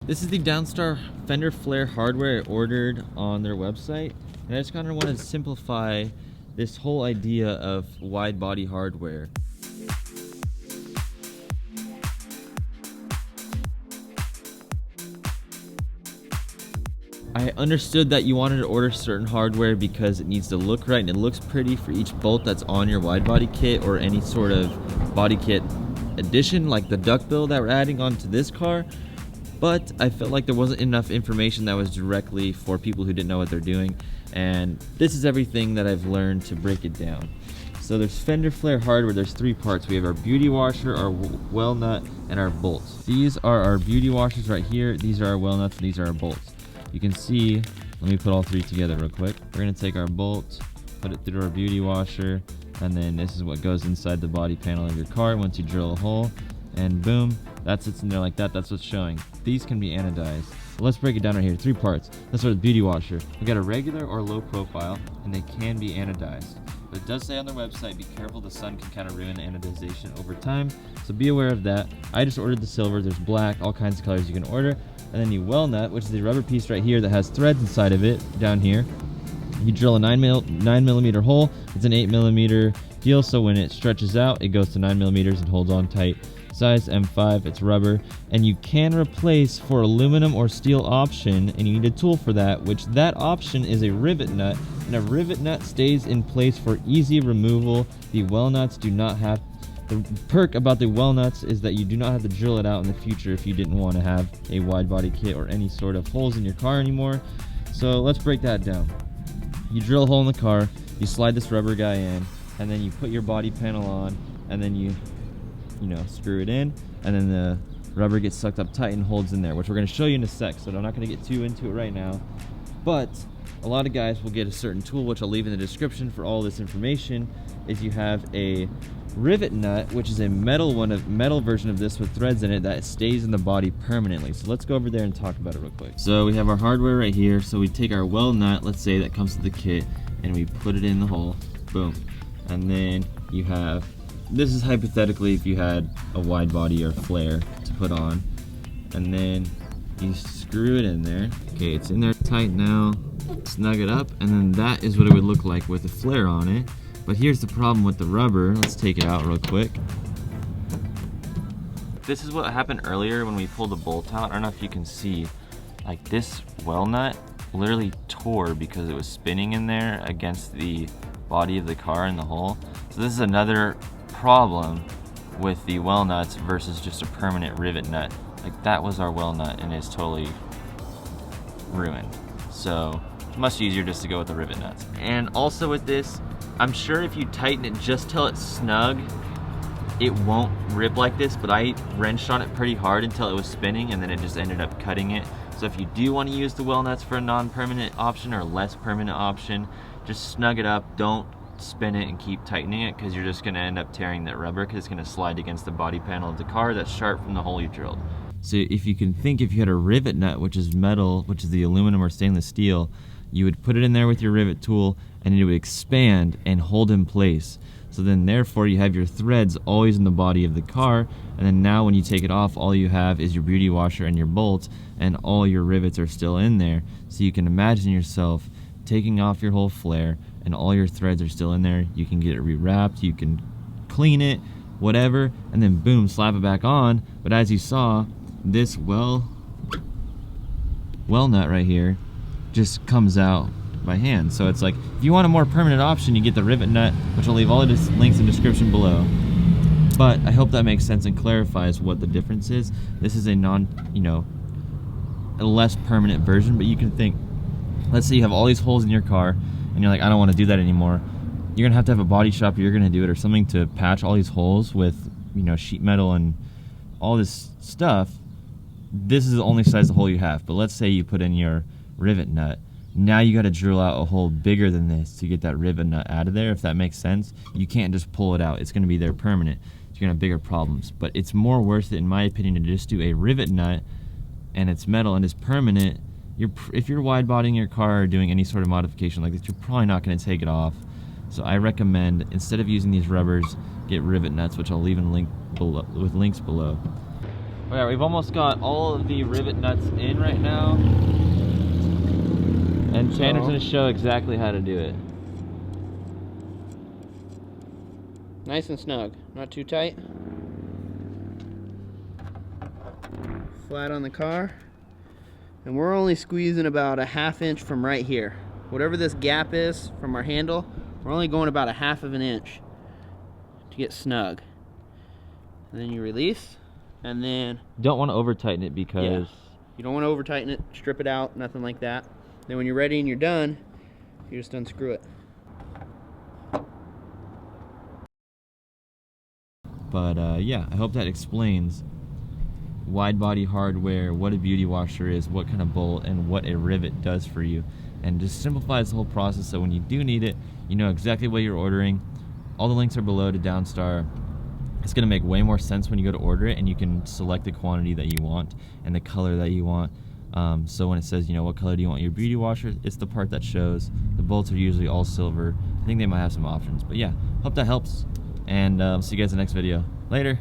This is the Downstar Fender Flare hardware I ordered on their website, and I just kind of want to simplify this whole idea of wide body hardware. I understood that you wanted to order certain hardware because it needs to look right and it looks pretty for each bolt that's on your wide body kit or any sort of body kit addition like the duckbill that we're adding onto this car. But I felt like there wasn't enough information that was directly for people who didn't know what they're doing, and this is everything that I've learned to break it down. So there's Fender Flare hardware, there's three parts. We have our beauty washer, our well nut, and our bolts. These are our beauty washers right here, these are our well nuts, and these are our bolts. You can see, let me put all three together real quick. We're gonna take our bolt, put it through our beauty washer, and then this is what goes inside the body panel of your car once you drill a hole, and boom, that sits in there like that. That's what's showing. These can be anodized. So let's break it down right here. Three parts. Let's start with beauty washer. We got a regular or low profile, and they can be anodized. But it does say on their website, be careful, the sun can kind of ruin anodization over time. So be aware of that. I just ordered the silver. There's black, all kinds of colors you can order. And then the well nut, which is the rubber piece right here that has threads inside of it down here. You drill a 9mm hole. It's an 8mm deal, so when it stretches out, it goes to 9mm and holds on tight. Size M5, it's rubber, and you can replace for aluminum or steel option, and you need a tool for that, which that option is a rivet nut, and a rivet nut stays in place for easy removal. The well nuts do not have. The perk about the well nuts is that you do not have to drill it out in the future if you didn't want to have a wide body kit or any sort of holes in your car anymore. So let's break that down. You drill a hole in the car, you slide this rubber guy in, and then you put your body panel on, and then you screw it in, and then the rubber gets sucked up tight and holds in there, which we're going to show you in a sec, so I'm not going to get too into it right now. But a lot of guys will get a certain tool, which I'll leave in the description for all this information. Is you have a rivet nut, which is a metal version of this with threads in it that stays in the body permanently. So let's go over there and talk about it real quick. So we have our hardware right here. So we take our well nut, let's say that comes with the kit, and we put it in the hole, boom. And then you have, this is hypothetically if you had a wide body or flare to put on, and then you screw it in there. Okay, it's in there tight now, snug it up, and then that is what it would look like with a flare on it. But here's the problem with the rubber. Let's take it out real quick. This is what happened earlier when we pulled the bolt out. I don't know if you can see, like this well nut literally tore because it was spinning in there against the body of the car in the hole. So this is another problem with the well nuts versus just a permanent rivet nut. Like that was our well nut and it's totally ruined. So it's much easier just to go with the rivet nuts. And also with this, I'm sure if you tighten it just till it's snug, it won't rip like this, but I wrenched on it pretty hard until it was spinning and then it just ended up cutting it. So if you do want to use the well nuts for a non-permanent option or less permanent option, just snug it up, don't spin it and keep tightening it, because you're just going to end up tearing that rubber because it's going to slide against the body panel of the car that's sharp from the hole you drilled. So if you can think, if you had a rivet nut, which is metal, which is the aluminum or stainless steel, you would put it in there with your rivet tool and it would expand and hold in place. So then therefore you have your threads always in the body of the car, and then now when you take it off, all you have is your beauty washer and your bolts, and all your rivets are still in there. So you can imagine yourself taking off your whole flare and all your threads are still in there. You can get it rewrapped, you can clean it, whatever, and then boom, slap it back on. But as you saw, this well nut right here just comes out by hand. So it's like, if you want a more permanent option, you get the rivet nut, which I'll leave all the links in the description below. But I hope that makes sense and clarifies what the difference is. This is a a less permanent version, but you can think, let's say you have all these holes in your car and you're like, I don't want to do that anymore. You're gonna have a body shop, or you're gonna do it, or something to patch all these holes with, sheet metal and all this stuff. This is the only size of hole you have. But let's say you put in your rivet nut. Now you got to drill out a hole bigger than this to get that rivet nut out of there, if that makes sense. You can't just pull it out. It's going to be there permanent. You're going to have bigger problems. But it's more worth it, in my opinion, to just do a rivet nut, and it's metal and it's permanent. If you're wide bodying your car or doing any sort of modification like this, you're probably not going to take it off. So I recommend, instead of using these rubbers, get rivet nuts, which I'll leave in link below, with links below. Well, yeah, we've almost got all of the rivet nuts in right now. And Chandler's going to show exactly how to do it. Nice and snug, not too tight. Flat on the car. And we're only squeezing about a 1/2 inch from right here. Whatever this gap is from our handle, we're only going about a 1/2 inch to get snug. And then you release, and then... Don't want to over tighten it because... You don't want to over tighten it, strip it out, nothing like that. Then when you're ready and you're done, you just unscrew it. But yeah, I hope that explains wide body hardware, what a beauty washer is, what kind of bolt, and what a rivet does for you. And just simplifies the whole process so when you do need it, you know exactly what you're ordering. All the links are below to Downstar. It's going to make way more sense when you go to order it, and you can select the quantity that you want and the color that you want. So when it says, you know, what color do you want your beauty washer, it's the part that shows. The bolts are usually all silver. I think they might have some options, but yeah, hope that helps. And see you guys in the next video. Later.